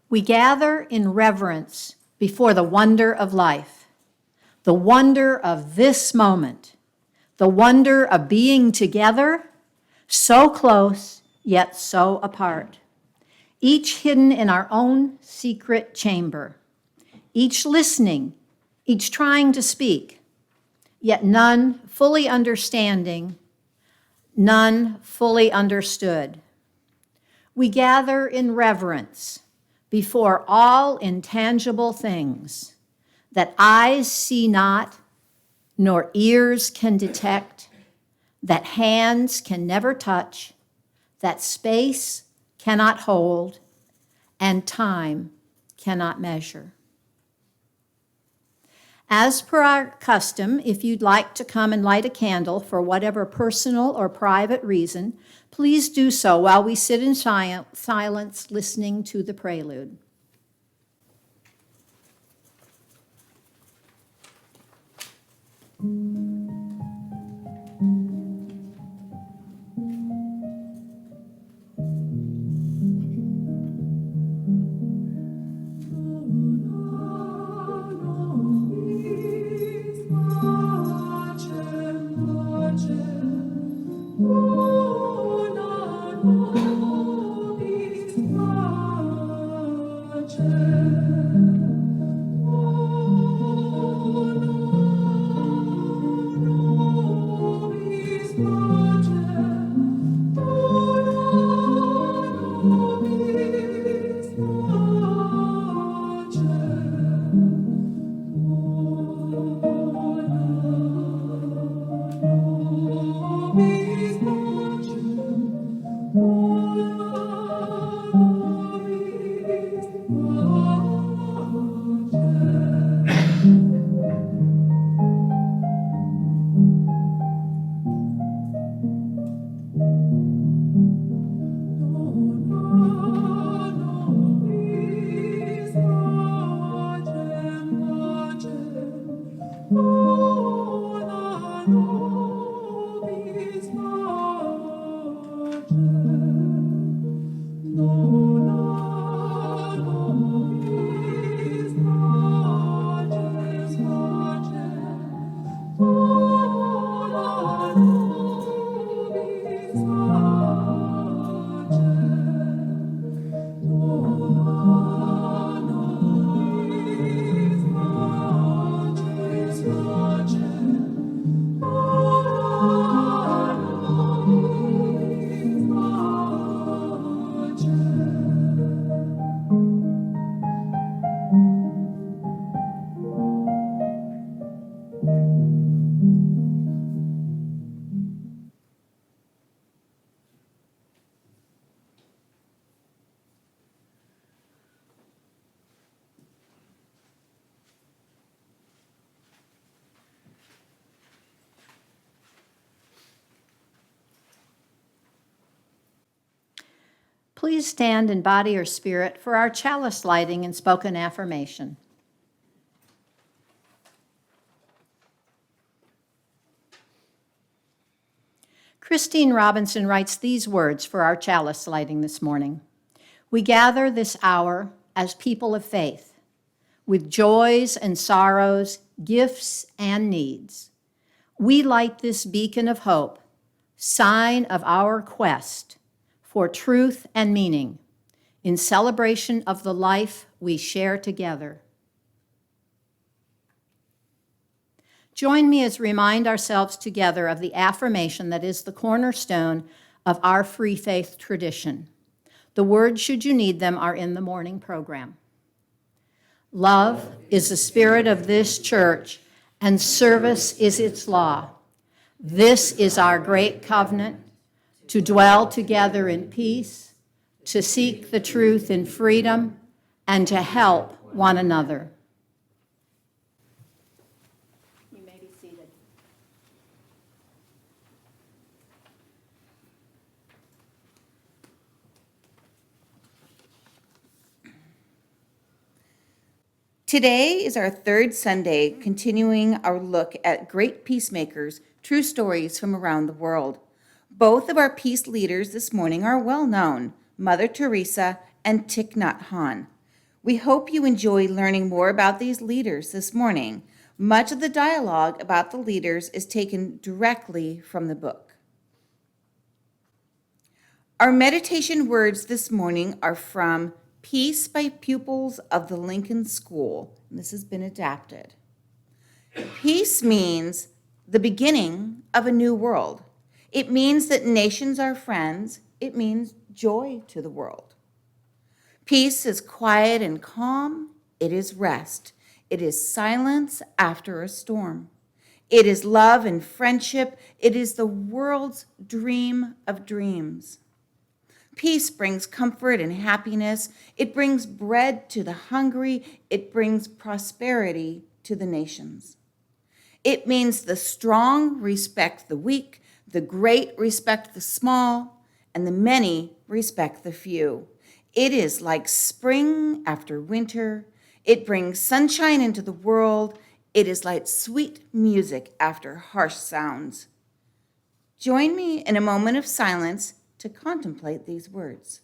We gather in reverence before the wonder of life, the wonder of this moment, the wonder of being together, so close yet so apart, each hidden in our own secret chamber, each listening, each trying to speak, yet none fully understanding, none fully understood. We gather in reverence before all intangible things that eyes see not, nor ears can detect, that hands can never touch, that space cannot hold, and time cannot measure. As per our custom, if you'd like to come and light a candle for whatever personal or private reason, please do so while we sit in silence listening to the prelude. Please stand in body or spirit for our chalice lighting and spoken affirmation. Christine Robinson writes these words for our chalice lighting this morning. We gather this hour as people of faith, with joys and sorrows, gifts and needs. We light this beacon of hope, sign of our quest for truth and meaning, in celebration of the life we share together. Join me as we remind ourselves together of the affirmation that is the cornerstone of our free faith tradition. The words, should you need them, are in the morning program. Love is the spirit of this church, and service is its law. This is our great covenant, to dwell together in peace, to seek the truth in freedom, and to help one another. You may be seated. Today is our third Sunday, continuing our look at Great Peacemakers, true stories from around the world. Both of our peace leaders this morning are well known, Mother Theresa and Thich Nhat Hanh. We hope you enjoy learning more about these leaders this morning. Much of the dialogue about the leaders is taken directly from the book. Our meditation words this morning are from Peace by Pupils of the Lincoln School. This has been adapted. Peace means the beginning of a new world. It means that nations are friends. It means joy to the world. Peace is quiet and calm. It is rest. It is silence after a storm. It is love and friendship. It is the world's dream of dreams. Peace brings comfort and happiness. It brings bread to the hungry. It brings prosperity to the nations. It means the strong respect the weak, the great respect the small, and the many respect the few. It is like spring after winter. It brings sunshine into the world. It is like sweet music after harsh sounds. Join me in a moment of silence to contemplate these words.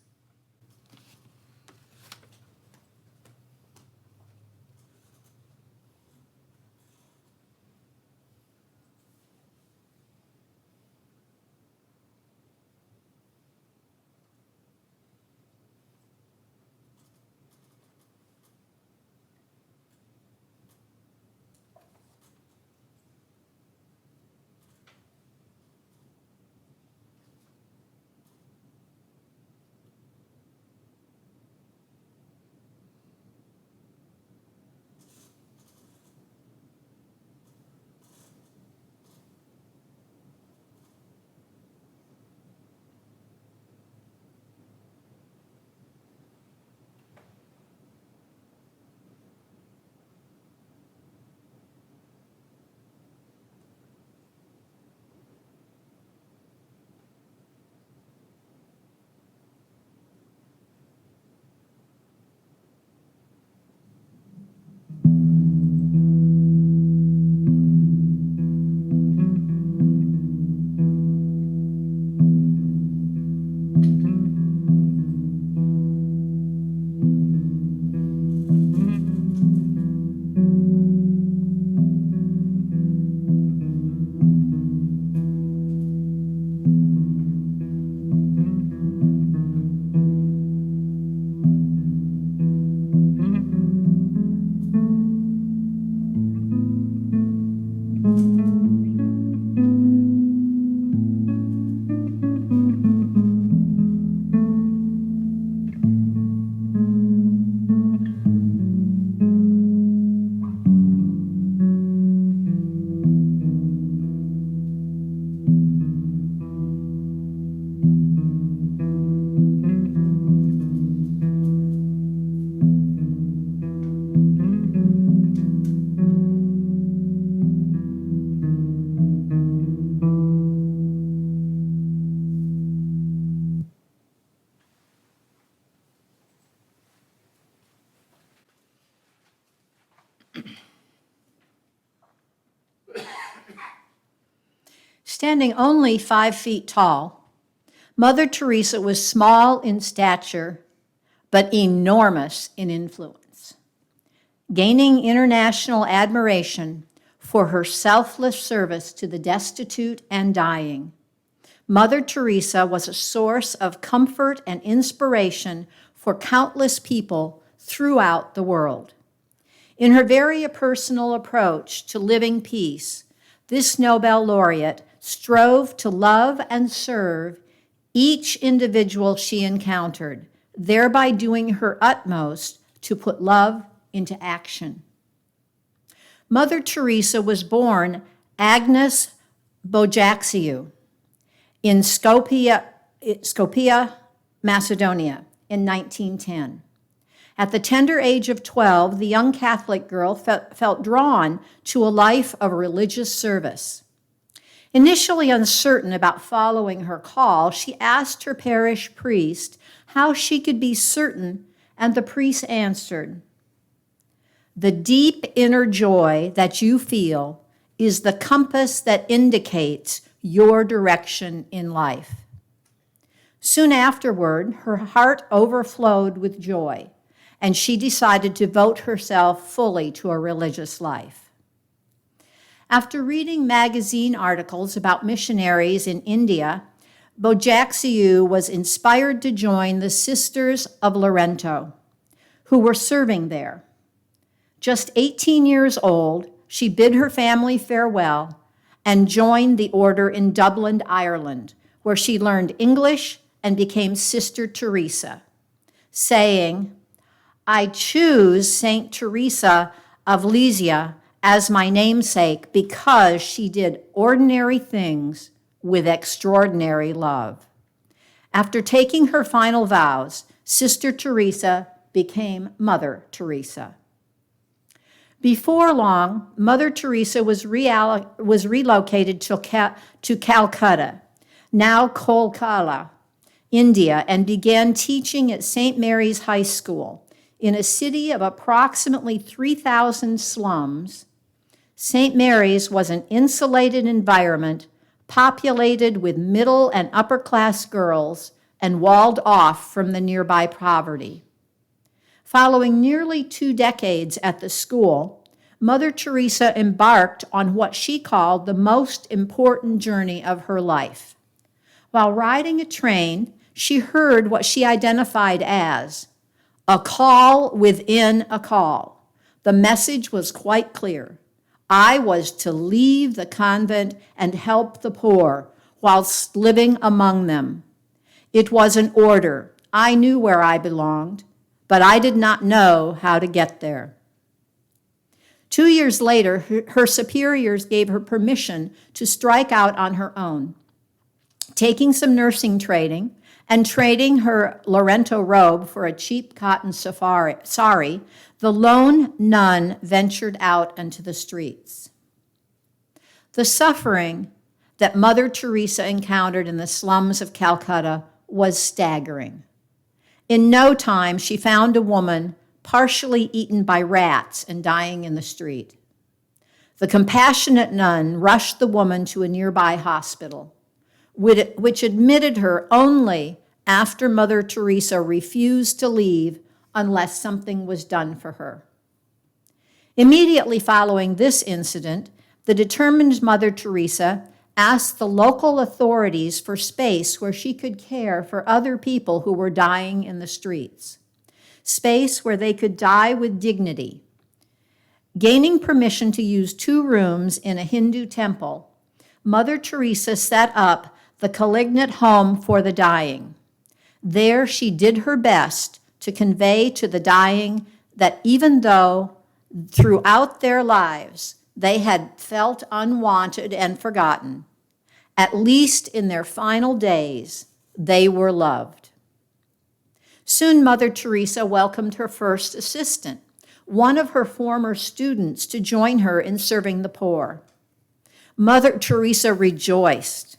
Standing only 5 feet tall, Mother Teresa was small in stature, but enormous in influence, gaining international admiration for her selfless service to the destitute and dying. Mother Teresa was a source of comfort and inspiration for countless people throughout the world. In her very personal approach to living peace, this Nobel laureate strove to love and serve each individual she encountered, thereby doing her utmost to put love into action. Mother Teresa was born Agnes Bojaxiu in Skopje, Macedonia in 1910. At the tender age of 12, the young Catholic girl felt drawn to a life of religious service. Initially uncertain about following her call, she asked her parish priest how she could be certain, and the priest answered, "The deep inner joy that you feel is the compass that indicates your direction in life. Soon afterward, her heart overflowed with joy, and she decided to devote herself fully to a religious life. After reading magazine articles about missionaries in India, Bojaxiu was inspired to join the Sisters of Loturco, who were serving there. Just 18 years old, she bid her family farewell and joined the order in Dublin, Ireland, where she learned English and became Sister Theresa, saying, "I choose Saint Theresa of Lisieux as my namesake because she did ordinary things with extraordinary love." After taking her final vows, Sister Theresa became Mother Teresa. Before long, Mother Teresa was relocated to Calcutta, now Kolkata, India, and began teaching at St. Mary's High School. In a city of approximately 3,000 slums, St. Mary's was an insulated environment populated with middle and upper-class girls and walled off from the nearby poverty. Following nearly 2 decades at the school, Mother Teresa embarked on what she called the most important journey of her life. While riding a train, she heard what she identified as a call within a call. The message was quite clear. I was to leave the convent and help the poor whilst living among them. It was an order. I knew where I belonged, but I did not know how to get there. 2 years later, her superiors gave her permission to strike out on her own. Taking some nursing training and trading her Lorenzo robe for a cheap cotton sari, the lone nun ventured out into the streets. The suffering that Mother Teresa encountered in the slums of Calcutta was staggering. In no time, she found a woman partially eaten by rats and dying in the street. The compassionate nun rushed the woman to a nearby hospital, which admitted her only after Mother Teresa refused to leave unless something was done for her. Immediately following this incident, the determined Mother Teresa asked the local authorities for space where she could care for other people who were dying in the streets, space where they could die with dignity. Gaining permission to use 2 rooms in a Hindu temple, Mother Teresa set up the Collegiate Home for the Dying. There she did her best to convey to the dying that even though throughout their lives they had felt unwanted and forgotten, at least in their final days, they were loved. Soon Mother Teresa welcomed her first assistant, one of her former students, to join her in serving the poor. Mother Teresa rejoiced.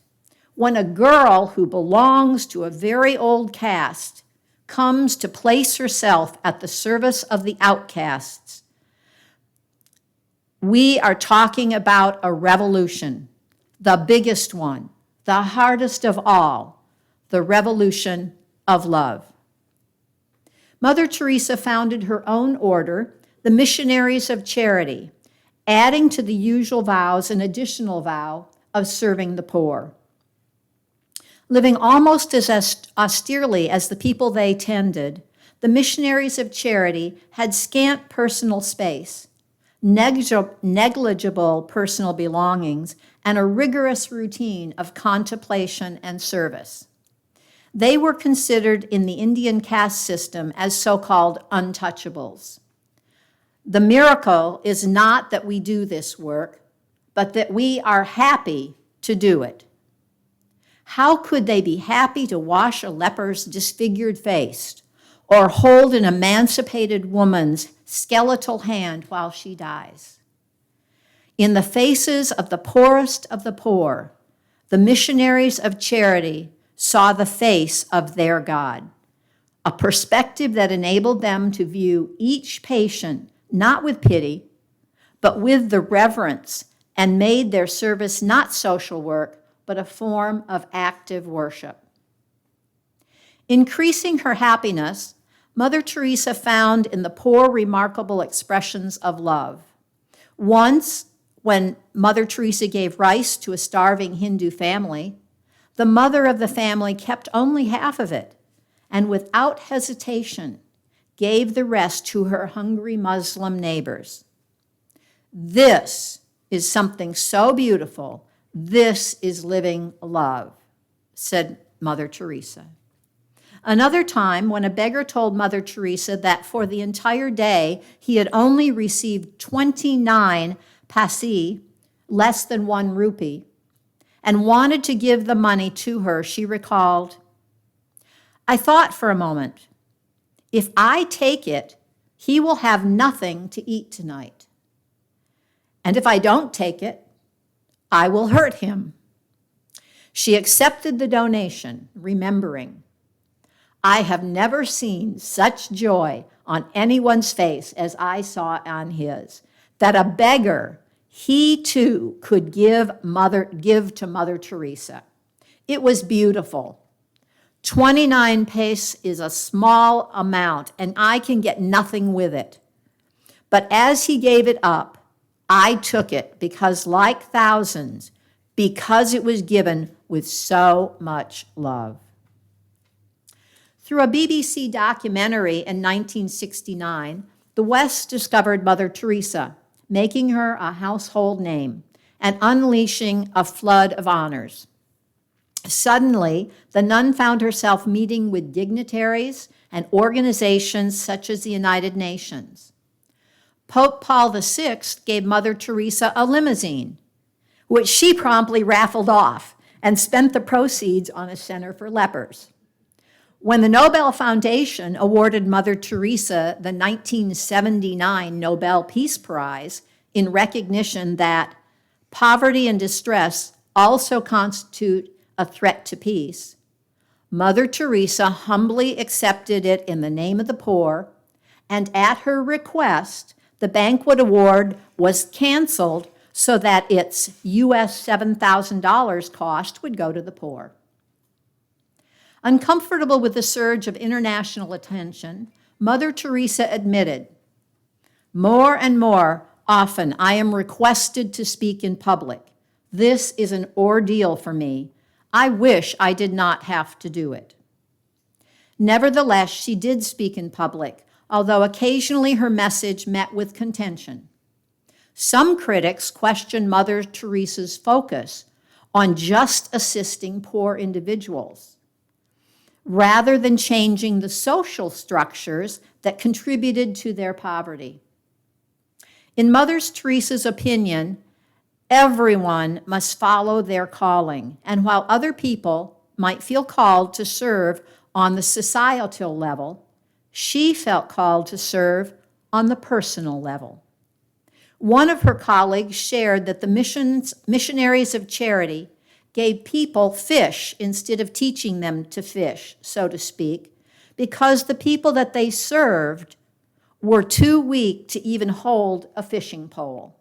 When a girl who belongs to a very old caste comes to place herself at the service of the outcasts, we are talking about a revolution, the biggest one, the hardest of all, the revolution of love. Mother Teresa founded her own order, the Missionaries of Charity, adding to the usual vows an additional vow of serving the poor. Living almost as austerely as the people they tended, the Missionaries of Charity had scant personal space, negligible personal belongings, and a rigorous routine of contemplation and service. They were considered in the Indian caste system as so-called untouchables. The miracle is not that we do this work, but that we are happy to do it. How could they be happy to wash a leper's disfigured face or hold an emancipated woman's skeletal hand while she dies? In the faces of the poorest of the poor, the Missionaries of Charity saw the face of their God, a perspective that enabled them to view each patient not with pity, but with the reverence, and made their service not social work, but a form of active worship. Increasing her happiness, Mother Teresa found in the poor remarkable expressions of love. Once, when Mother Teresa gave rice to a starving Hindu family, the mother of the family kept only half of it and without hesitation gave the rest to her hungry Muslim neighbors. This is something so beautiful. This is living love, said Mother Teresa. Another time, when a beggar told Mother Teresa that for the entire day he had only received 29 paise, less than 1 rupee, and wanted to give the money to her, she recalled, "I thought for a moment, if I take it, he will have nothing to eat tonight. And if I don't take it, I will hurt him." She accepted the donation, remembering, "I have never seen such joy on anyone's face as I saw on his, that a beggar, he too could give to Mother Teresa." It was beautiful. 29 paise is a small amount, and I can get nothing with it. But as he gave it up, I took it because, like thousands, because it was given with so much love. Through a BBC documentary in 1969, the West discovered Mother Teresa, making her a household name and unleashing a flood of honors. Suddenly, the nun found herself meeting with dignitaries and organizations such as the United Nations. Pope Paul VI gave Mother Teresa a limousine, which she promptly raffled off and spent the proceeds on a center for lepers. When the Nobel Foundation awarded Mother Teresa the 1979 Nobel Peace Prize in recognition that poverty and distress also constitute a threat to peace, Mother Teresa humbly accepted it in the name of the poor, and at her request, the banquet award was canceled so that its US $7,000 cost would go to the poor. Uncomfortable with the surge of international attention, Mother Teresa admitted, "More and more often I am requested to speak in public. This is an ordeal for me. I wish I did not have to do it." Nevertheless, she did speak in public, although occasionally her message met with contention. Some critics questioned Mother Teresa's focus on just assisting poor individuals, rather than changing the social structures that contributed to their poverty. In Mother Teresa's opinion, everyone must follow their calling, and while other people might feel called to serve on the societal level, she felt called to serve on the personal level. One of her colleagues shared that the missionaries of charity gave people fish instead of teaching them to fish, so to speak, because the people that they served were too weak to even hold a fishing pole.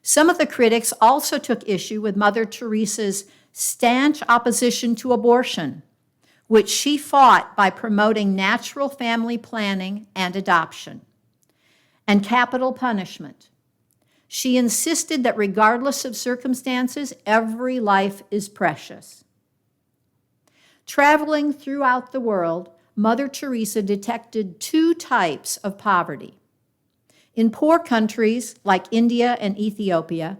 Some of the critics also took issue with Mother Teresa's stanch opposition to abortion, which she fought by promoting natural family planning and adoption, and capital punishment. She insisted that regardless of circumstances, every life is precious. Traveling throughout the world, Mother Teresa detected 2 types of poverty. In poor countries like India and Ethiopia,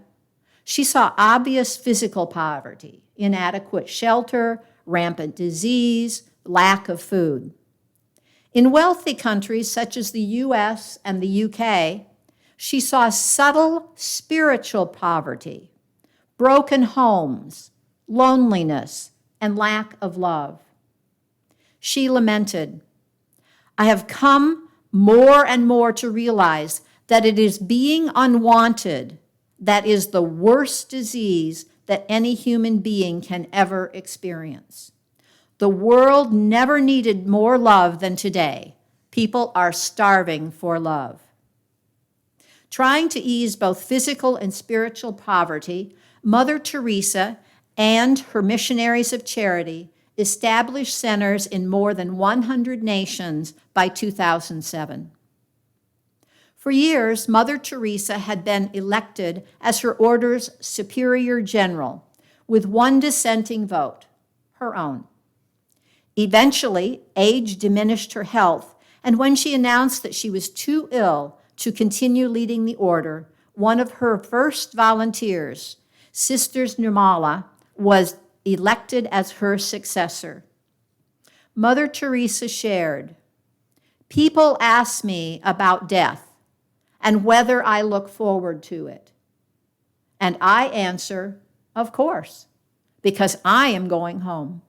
she saw obvious physical poverty, inadequate shelter, rampant disease, lack of food. In wealthy countries such as the US and the UK, she saw subtle spiritual poverty, broken homes, loneliness, and lack of love. She lamented, "I have come more and more to realize that it is being unwanted that is the worst disease that any human being can ever experience. The world never needed more love than today. People are starving for love." Trying to ease both physical and spiritual poverty, Mother Teresa and her missionaries of charity established centers in more than 100 nations by 2007. For years, Mother Teresa had been elected as her order's superior general, with one dissenting vote, her own. Eventually, age diminished her health, and when she announced that she was too ill to continue leading the order, one of her first volunteers, Sisters Nirmala, was elected as her successor. Mother Teresa shared, "People ask me about death and whether I look forward to it. And I answer, of course, because I am going home."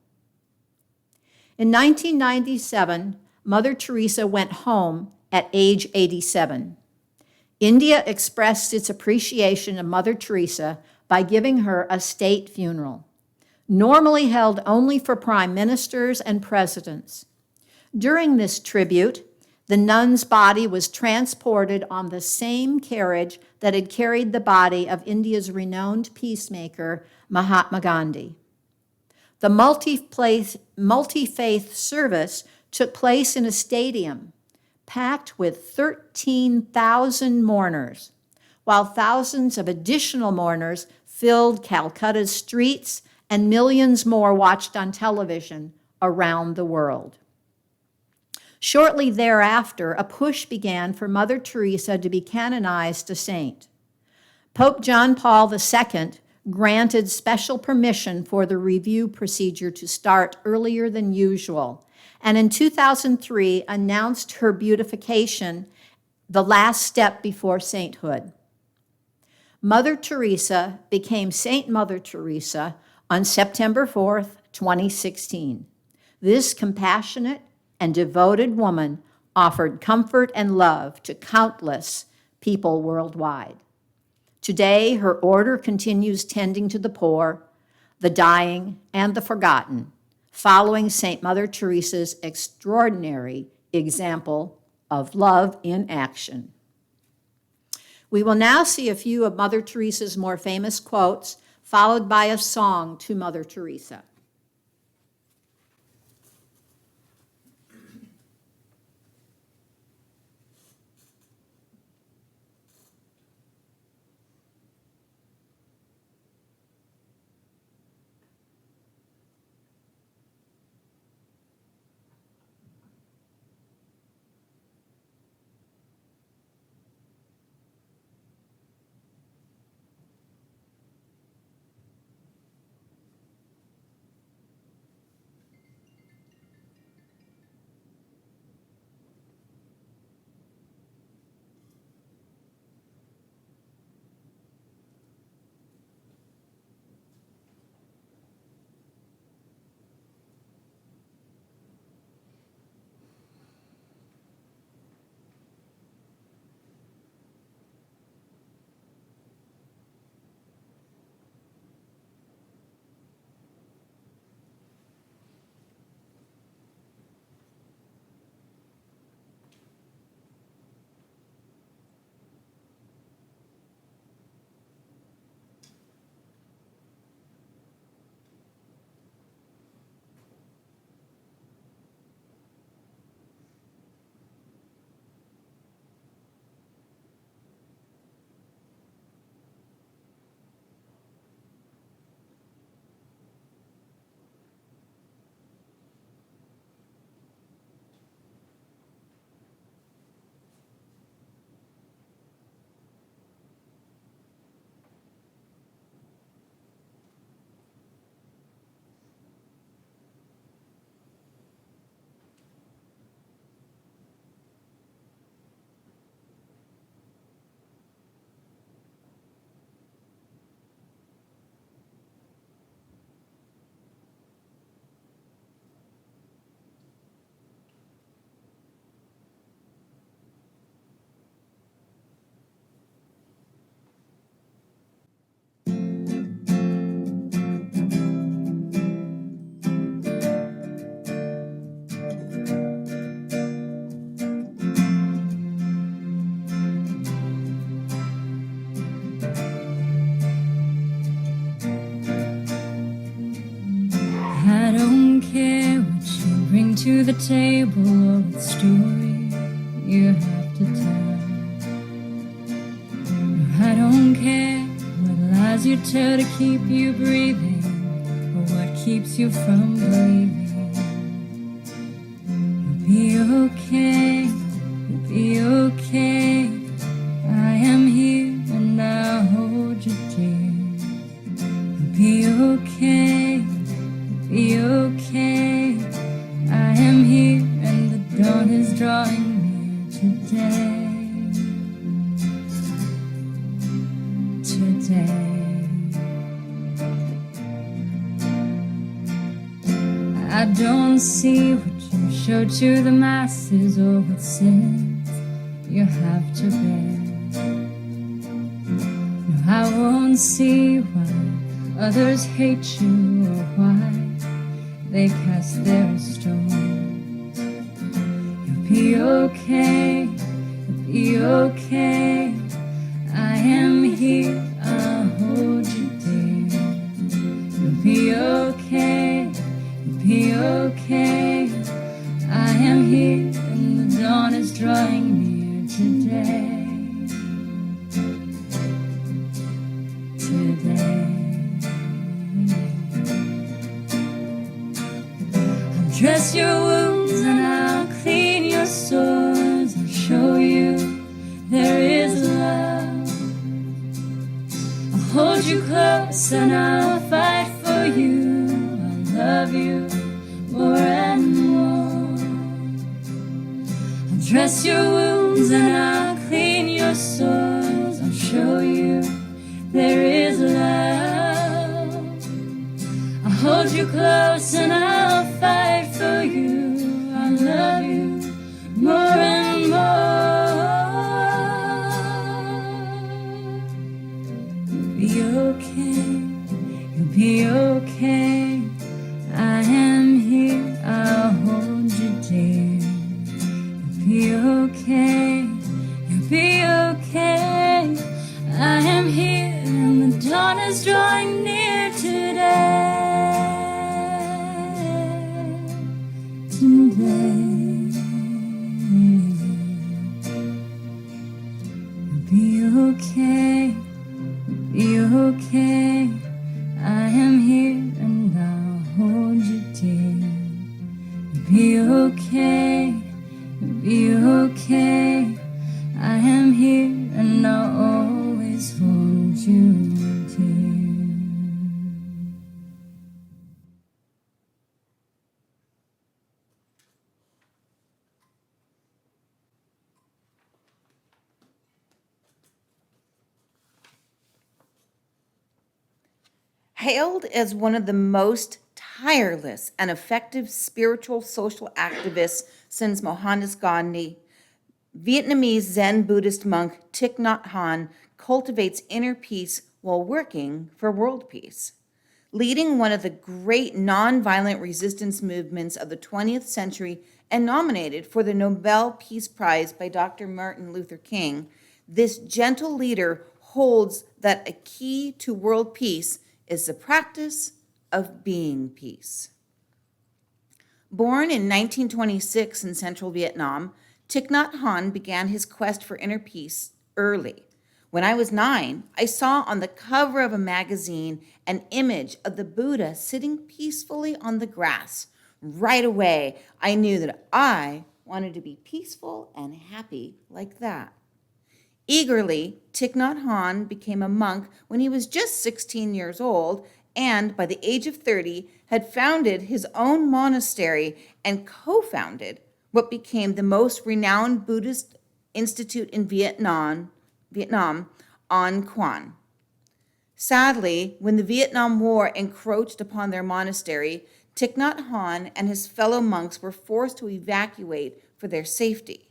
In 1997, Mother Teresa went home at age 87. India expressed its appreciation of Mother Teresa by giving her a state funeral, normally held only for prime ministers and presidents. During this tribute, the nun's body was transported on the same carriage that had carried the body of India's renowned peacemaker, Mahatma Gandhi. The multi-faith service took place in a stadium packed with 13,000 mourners, while thousands of additional mourners filled Calcutta's streets and millions more watched on television around the world. Shortly thereafter, a push began for Mother Teresa to be canonized a saint. Pope John Paul II granted special permission for the review procedure to start earlier than usual, and in 2003 announced her beatification, the last step before sainthood. Mother Teresa became Saint Mother Teresa on September 4th, 2016. This compassionate and devoted woman offered comfort and love to countless people worldwide. Today, her order continues tending to the poor, the dying, and the forgotten, following St. Mother Teresa's extraordinary example of love in action. We will now see a few of Mother Teresa's more famous quotes, followed by a song to Mother Teresa. to the table or what story you have to tell. No, I don't care what lies you tell to keep you breathing or what keeps you from believing. You'll be okay, you'll be okay. I am here and I'll hold you dear. You'll be okay, you'll be okay. I am here and the dawn is drawing near today. I don't see what you show to the masses or what sins you have to bear. No, I won't see why others hate you or why they cast their stones. You'll be okay, you'll be okay. I am here, I'll hold you dear. You'll be okay, you'll be okay. I am here and the dawn is drawing near today. I'll dress your wounds and I'll clean your sores. I'll show you there is love. I'll hold you close and I'll fight for you. I'll love you more and more. I'll dress your wounds and I'll clean your sores. I'll show you there is love. I'll hold you close and I'll fight for you. I'll love you more and more. You'll be okay, you'll be okay. I am here, I'll hold you dear. You'll be okay, you'll be okay. I am here and the dawn is drawing near today. You'll be okay, you'll be okay. I am here and I'll hold you dear. You'll be okay, you'll be okay. I am here and I'll always hold you dear. Hailed as one of the most tireless and effective spiritual social activists since Mohandas Gandhi, Vietnamese Zen Buddhist monk Thich Nhat Hanh cultivates inner peace while working for world peace. Leading one of the great nonviolent resistance movements of the 20th century and nominated for the Nobel Peace Prize by Dr. Martin Luther King, this gentle leader holds that a key to world peace is the practice of being peace. Born in 1926 in central Vietnam, Thich Nhat Hanh began his quest for inner peace early. When I was 9, I saw on the cover of a magazine an image of the Buddha sitting peacefully on the grass. Right away, I knew that I wanted to be peaceful and happy like that. Eagerly, Thich Nhat Hanh became a monk when he was just 16 years old and, by the age of 30, had founded his own monastery and co-founded what became the most renowned Buddhist institute in Vietnam, An Quan. Sadly, when the Vietnam War encroached upon their monastery, Thich Nhat Hanh and his fellow monks were forced to evacuate for their safety.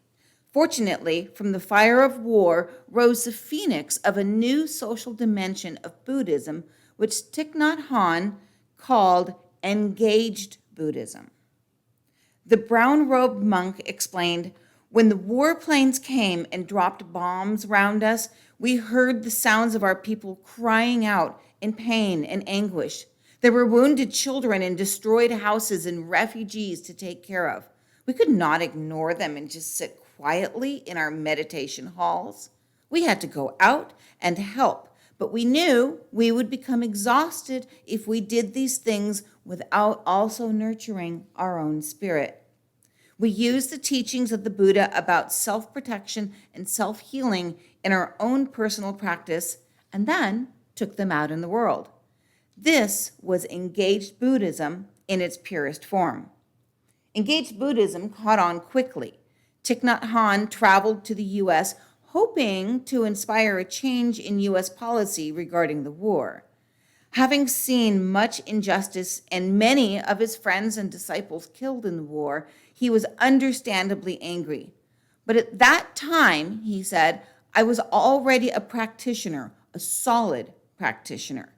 Fortunately, from the fire of war rose the phoenix of a new social dimension of Buddhism, which Thich Nhat Hanh called engaged Buddhism. The brown-robed monk explained, "When the warplanes came and dropped bombs around us, we heard the sounds of our people crying out in pain and anguish. There were wounded children and destroyed houses and refugees to take care of. We could not ignore them and just sit quietly in our meditation halls. We had to go out and help, but we knew we would become exhausted if we did these things without also nurturing our own spirit. We used the teachings of the Buddha about self-protection and self-healing in our own personal practice and then took them out in the world. This was engaged Buddhism in its purest form. Engaged Buddhism caught on quickly. Thich Nhat Hanh traveled to the U.S. hoping to inspire a change in U.S. policy regarding the war. Having seen much injustice and many of his friends and disciples killed in the war, he was understandably angry. But at that time, he said, I was already a practitioner, a solid practitioner.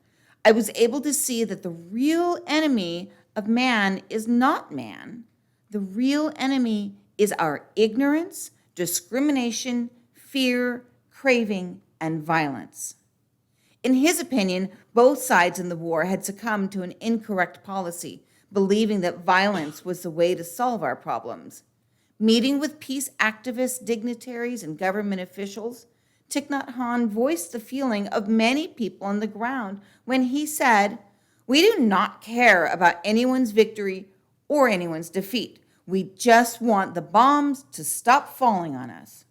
I was able to see that the real enemy of man is not man. The real enemy is our ignorance, discrimination, fear, craving, and violence. In his opinion, both sides in the war had succumbed to an incorrect policy, believing that violence was the way to solve our problems. Meeting with peace activists, dignitaries, and government officials, Thich Nhat Hanh voiced the feeling of many people on the ground when he said, "We do not care about anyone's victory or anyone's defeat. We just want the bombs to stop falling on us."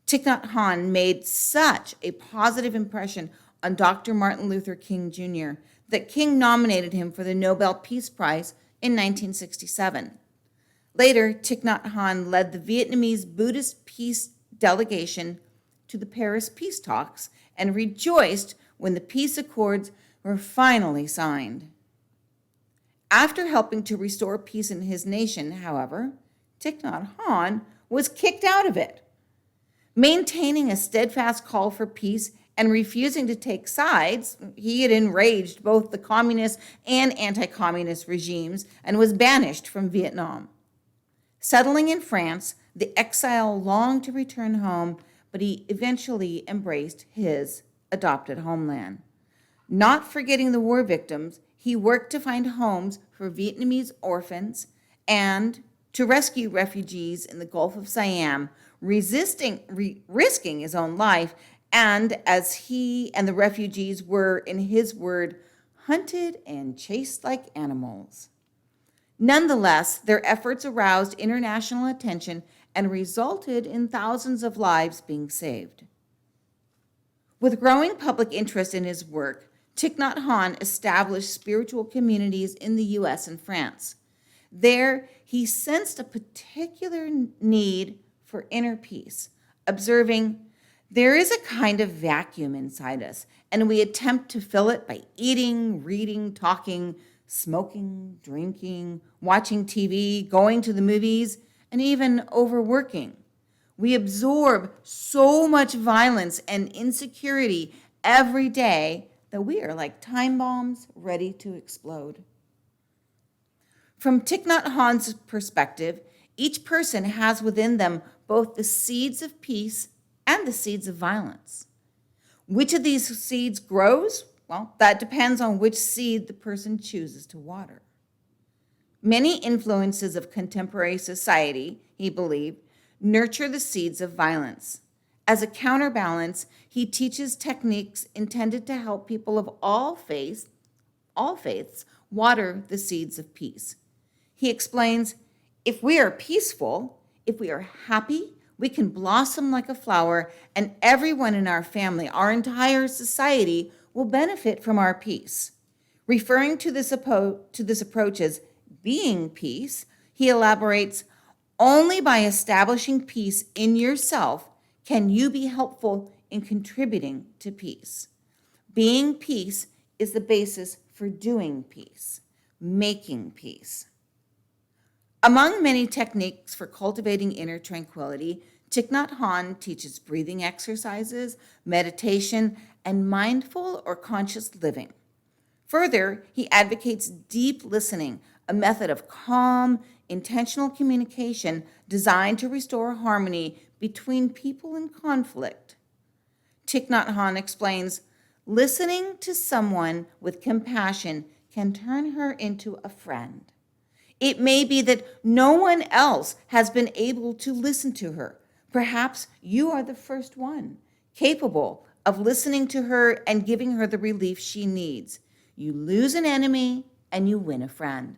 Thich Nhat Hanh made such a positive impression on Dr. Martin Luther King Jr. that King nominated him for the Nobel Peace Prize in 1967. Later, Thich Nhat Hanh led the Vietnamese Buddhist peace delegation to the Paris peace talks and rejoiced when the peace accords were finally signed. After helping to restore peace in his nation, however, Thich Nhat Hanh was kicked out of it. Maintaining a steadfast call for peace and refusing to take sides, he had enraged both the communist and anti-communist regimes and was banished from Vietnam. Settling in France, the exile longed to return home, but he eventually embraced his adopted homeland. Not forgetting the war victims, he worked to find homes for Vietnamese orphans and to rescue refugees in the Gulf of Siam, risking his own life, and as he and the refugees were, in his word, hunted and chased like animals. Nonetheless, their efforts aroused international attention and resulted in thousands of lives being saved. With growing public interest in his work, Thich Nhat Hanh established spiritual communities in the U.S. and France. There, he sensed a particular need for inner peace, observing, there is a kind of vacuum inside us, and we attempt to fill it by eating, reading, talking, smoking, drinking, watching TV, going to the movies, and even overworking. We absorb so much violence and insecurity every day that we are like time bombs ready to explode. From Thich Nhat Hanh's perspective, each person has within them both the seeds of peace and the seeds of violence. Which of these seeds grows? Well, that depends on which seed the person chooses to water. Many influences of contemporary society, he believed, nurture the seeds of violence. As a counterbalance, he teaches techniques intended to help people of all faiths water the seeds of peace. He explains, if we are peaceful, if we are happy, we can blossom like a flower, and everyone in our family, our entire society, will benefit from our peace. Referring to this approach as being peace, he elaborates, only by establishing peace in yourself can you be helpful in contributing to peace. Being peace is the basis for doing peace, making peace. Among many techniques for cultivating inner tranquility, Thich Nhat Hanh teaches breathing exercises, meditation, and mindful or conscious living. Further, he advocates deep listening, a method of calm, intentional communication designed to restore harmony between people in conflict. Thich Nhat Hanh explains, listening to someone with compassion can turn her into a friend. It may be that no one else has been able to listen to her. Perhaps you are the first one, capable of listening to her and giving her the relief she needs. You lose an enemy and you win a friend.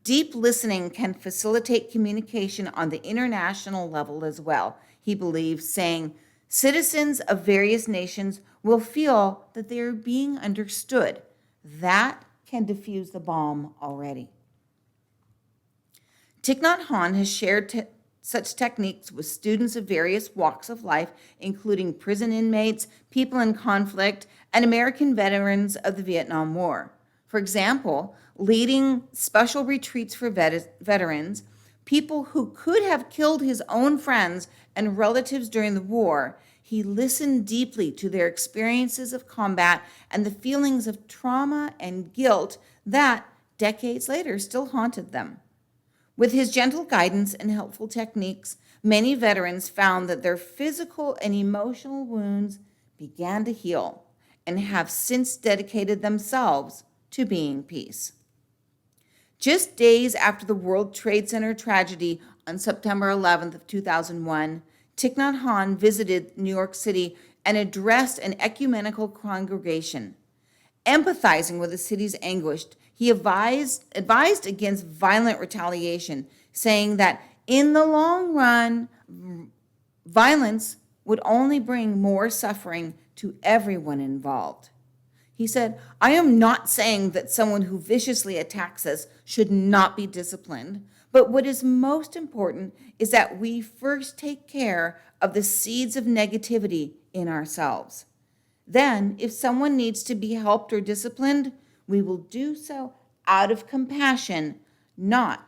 Deep listening can facilitate communication on the international level as well, he believes, saying, citizens of various nations will feel that they are being understood. That can diffuse the bomb already. Thich Nhat Hanh has shared such techniques with students of various walks of life, including prison inmates, people in conflict, and American veterans of the Vietnam War. For example, leading special retreats for veterans, people who could have killed his own friends and relatives during the war, he listened deeply to their experiences of combat and the feelings of trauma and guilt that, decades later, still haunted them. With his gentle guidance and helpful techniques, many veterans found that their physical and emotional wounds began to heal and have since dedicated themselves to being peace. Just days after the World Trade Center tragedy on September 11th of 2001, Thich Nhat Hanh visited New York City and addressed an ecumenical congregation. Empathizing with the city's anguish, he advised against violent retaliation, saying that in the long run, violence would only bring more suffering to everyone involved. He said, I am not saying that someone who viciously attacks us should not be disciplined, but what is most important is that we first take care of the seeds of negativity in ourselves. Then, if someone needs to be helped or disciplined, we will do so out of compassion, not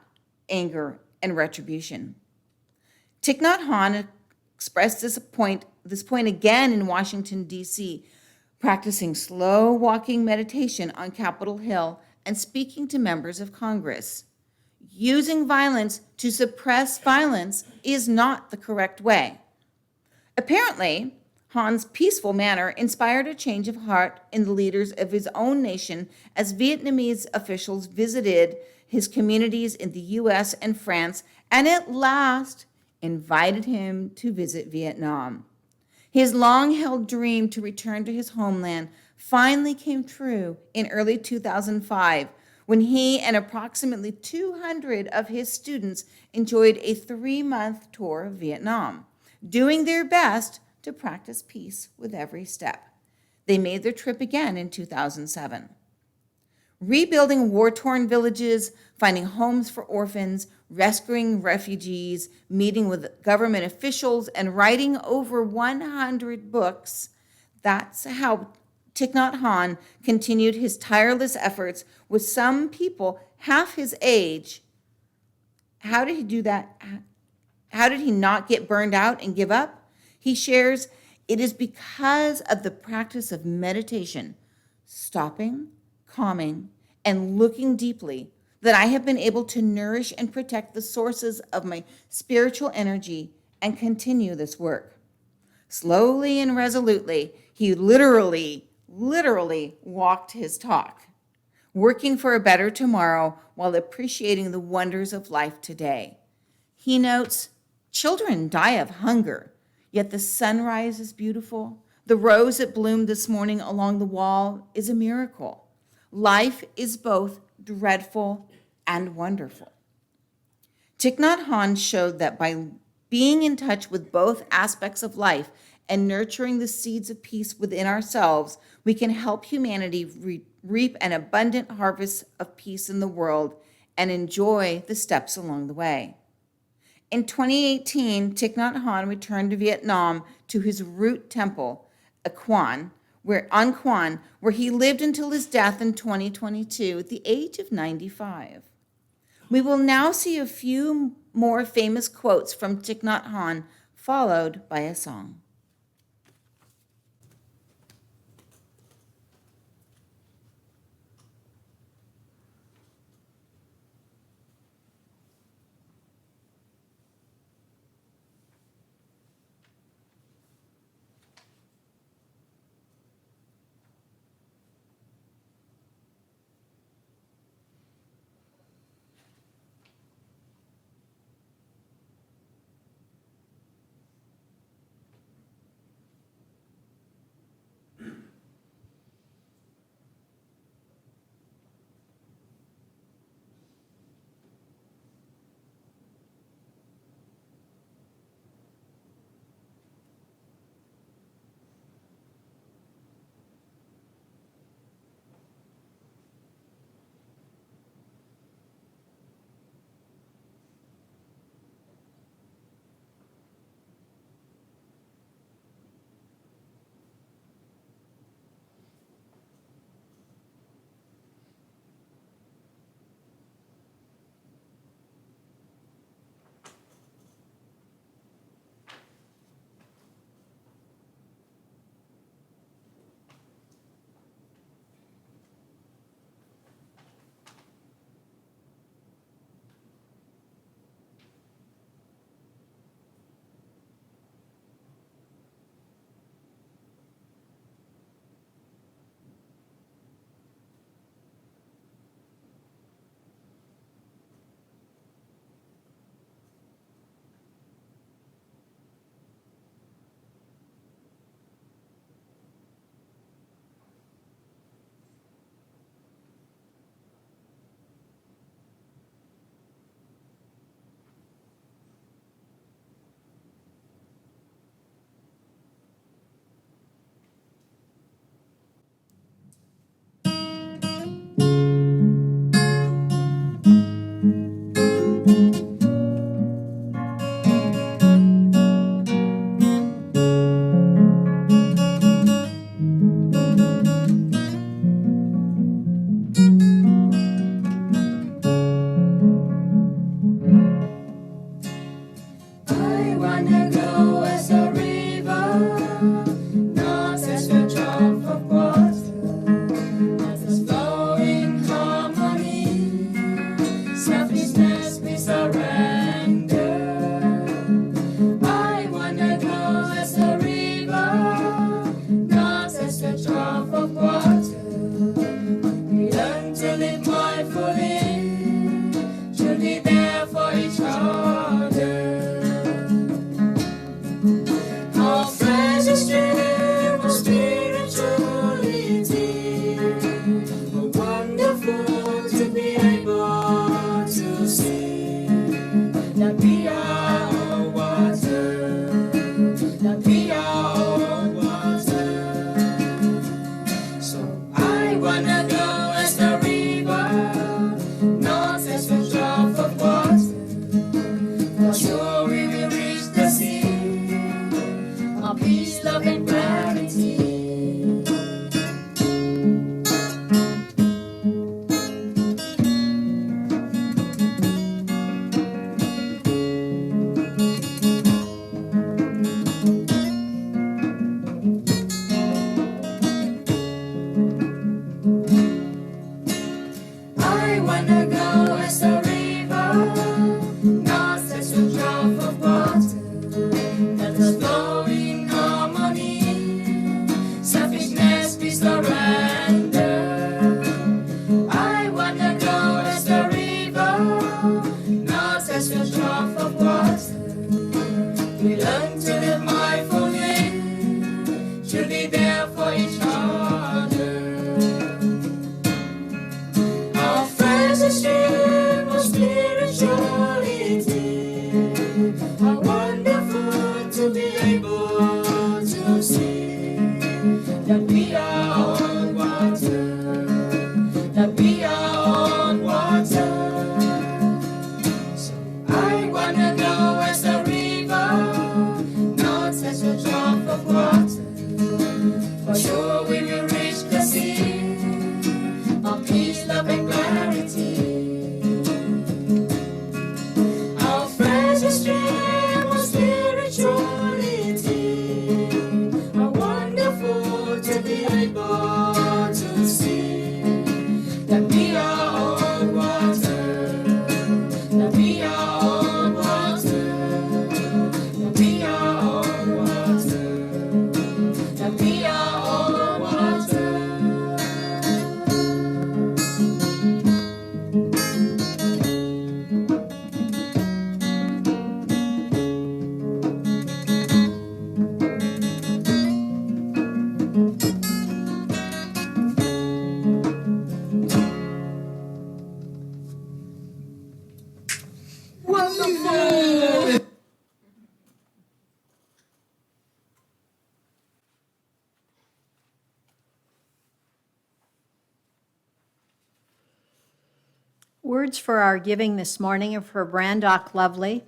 anger and retribution. Thich Nhat Hanh expressed this point again in Washington, D.C., practicing slow walking meditation on Capitol Hill and speaking to members of Congress. Using violence to suppress violence is not the correct way. Apparently, Han's peaceful manner inspired a change of heart in the leaders of his own nation as Vietnamese officials visited his communities in the U.S. and France and at last invited him to visit Vietnam. His long-held dream to return to his homeland finally came true in early 2005 when he and approximately 200 of his students enjoyed a 3-month tour of Vietnam, doing their best to practice peace with every step. They made their trip again in 2007. Rebuilding war-torn villages, finding homes for orphans, rescuing refugees, meeting with government officials, and writing over 100 books, that's how Thich Nhat Hanh continued his tireless efforts with some people half his age. How did he do that? How did he not get burned out and give up? He shares, it is because of the practice of meditation, stopping, calming, and looking deeply that I have been able to nourish and protect the sources of my spiritual energy and continue this work. Slowly and resolutely, he literally walked his talk, working for a better tomorrow while appreciating the wonders of life today. He notes, children die of hunger, yet the sunrise is beautiful. The rose that bloomed this morning along the wall is a miracle. Life is both dreadful and wonderful. Thich Nhat Hanh showed that by being in touch with both aspects of life and nurturing the seeds of peace within ourselves, we can help humanity reap an abundant harvest of peace in the world and enjoy the steps along the way. In 2018, Thich Nhat Hanh returned to Vietnam to his root temple, Quan, where he lived until his death in 2022 at the age of 95. We will now see a few more famous quotes from Thich Nhat Hanh, followed by a song. wanna go as the river, not as a drop of water that is flowing harmony. Selfishness be surrender. I wanna go as the river, not as a drop of water. We learn to live mindfully, to be there for each other. Our friends are stream of spirituality. How wonderful to be able to see that we are on water, that we are on water. So I wanna go as the river, not as a drop of water. For sure we will reach the sea of peace, love, and clarity. Our friends are stream of spirituality. How wonderful to be able to see that we are on water, that we are on water, that we are on water, that we are on water. Wonderful! Words for our giving this morning are for Brandock Lovely.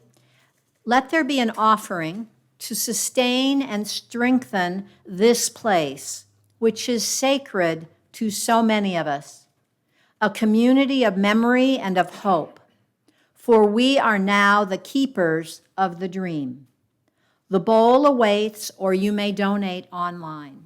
Let there be an offering to sustain and strengthen this place, which is sacred to so many of us, a community of memory and of hope, for we are now the keepers of the dream. The bowl awaits, or you may donate online.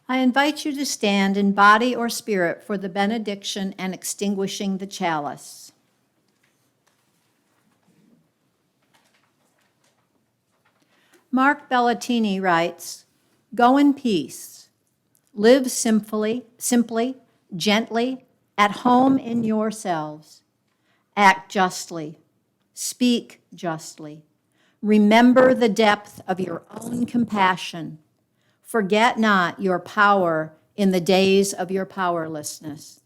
I invite you to stand in body or spirit for the benediction and extinguishing the chalice. Mark Bellatini writes, "Go in peace. Live simply, gently, at home in yourselves. Act justly. Speak justly. Remember the depth of your own compassion. Forget not your power in the days of your powerlessness.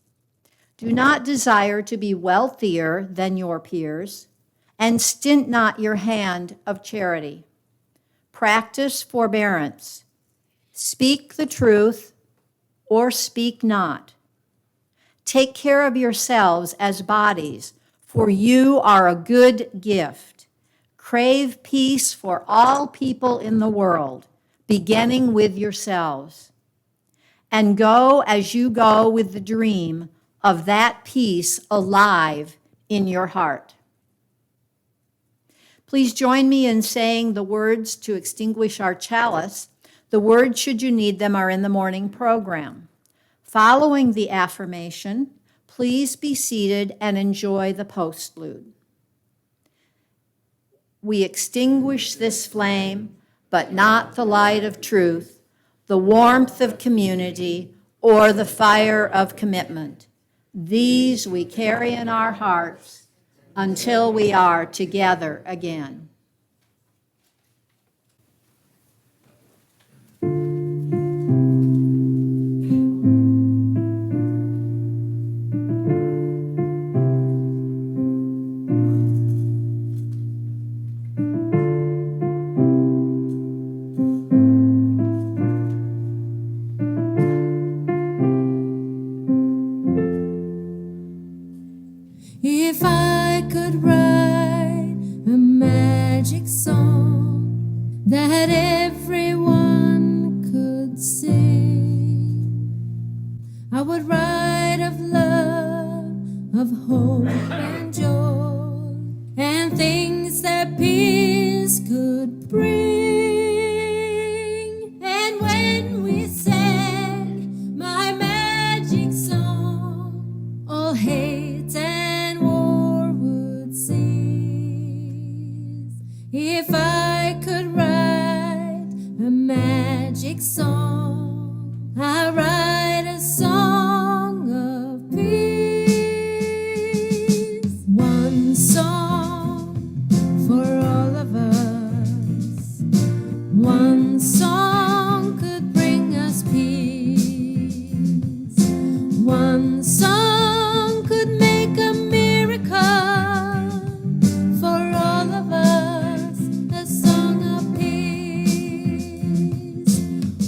Do not desire to be wealthier than your peers, and stint not your hand of charity. Practice forbearance. Speak the truth or speak not. Take care of yourselves as bodies, for you are a good gift. Crave peace for all people in the world, beginning with yourselves. And go as you go with the dream of that peace alive in your heart." Please join me in saying the words to extinguish our chalice. The words, should you need them, are in the morning program. Following the affirmation, please be seated and enjoy the postlude. we extinguish this flame, but not the light of truth, the warmth of community, or the fire of commitment. These we carry in our hearts until we are together again. If I could write a magic song that everyone could sing, I would write of love, of hope and joy, and things that peace could bring. And when we sang my magic song, all hate and war would cease. If I could write a magic song, I'd write a song of peace. One song for all of us. One song could bring us peace. One song could make a miracle for all of us, a song of peace.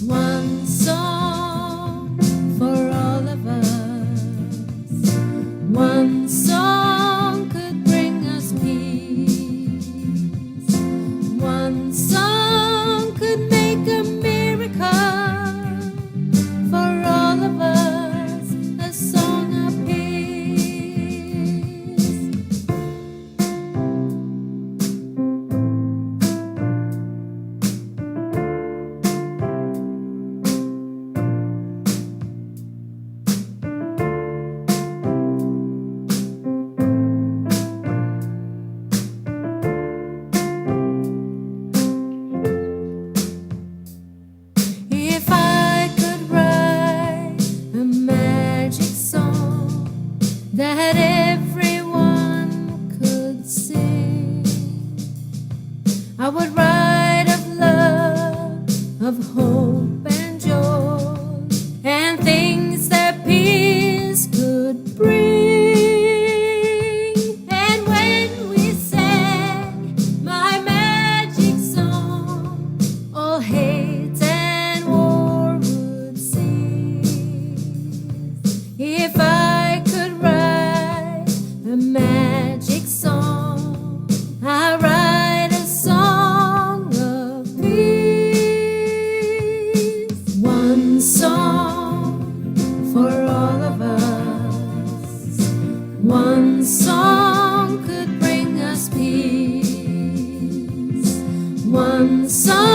One song for all of us. One song could bring us peace. One song could make a miracle for all of us, a song of peace. If I could write a magic song that everyone could sing, I would write of love, of hope and joy, and things that peace could bring. And when we sang my magic song, all hate and war would cease. If I could write a magic song, I'd write a song of peace. One song for all of us. One song could bring us peace. One song